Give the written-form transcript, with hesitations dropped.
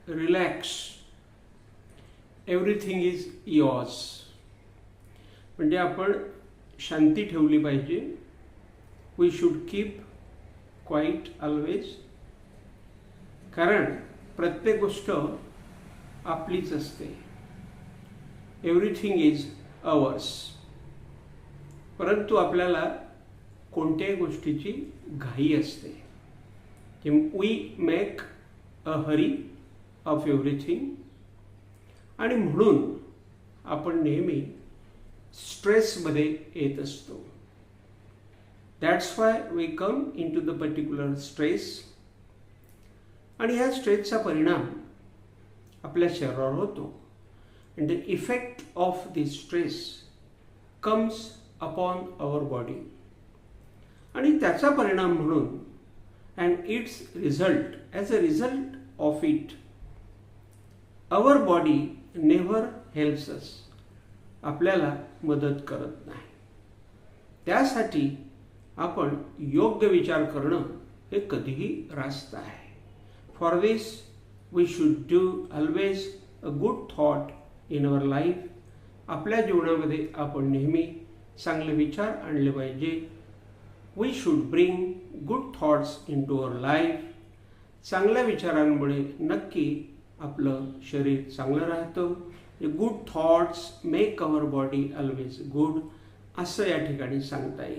Relax, everything is yours. म्हणजे आपण शांती ठेवली पाहिजे. We should keep quiet always. कारण प्रत्येक गोष्ट आपलीच असते. Everything is ours. परंतु आपल्याला कोणत्याही गोष्टीची घाई असते. We make a hurry of everything. आणि म्हणून आपण नेहमी स्ट्रेसमध्ये येत असतो. That's why we come in to the particular stress. आणि ह्या स्ट्रेसचा परिणाम आपल्या शरीरावर होतो. and the effect of this stress comes upon our body. आणि त्याचा परिणाम म्हणून and its result, as a result of it, our body never helps us. आपल्याला मदत करत नाही. त्यासाठी आपण योग्य विचार करणं हे कधीही रास्त आहे. For this we should do always a good thought in our life. आपल्या जीवनामध्ये आपण नेहमी चांगले विचार आणले पाहिजे. We should bring good thoughts into our life. चांगल्या विचारांमुळे नक्की आपलं शरीर चांगलं राहतं. Good thoughts make our body always good, असं या ठिकाणी सांगता येईल.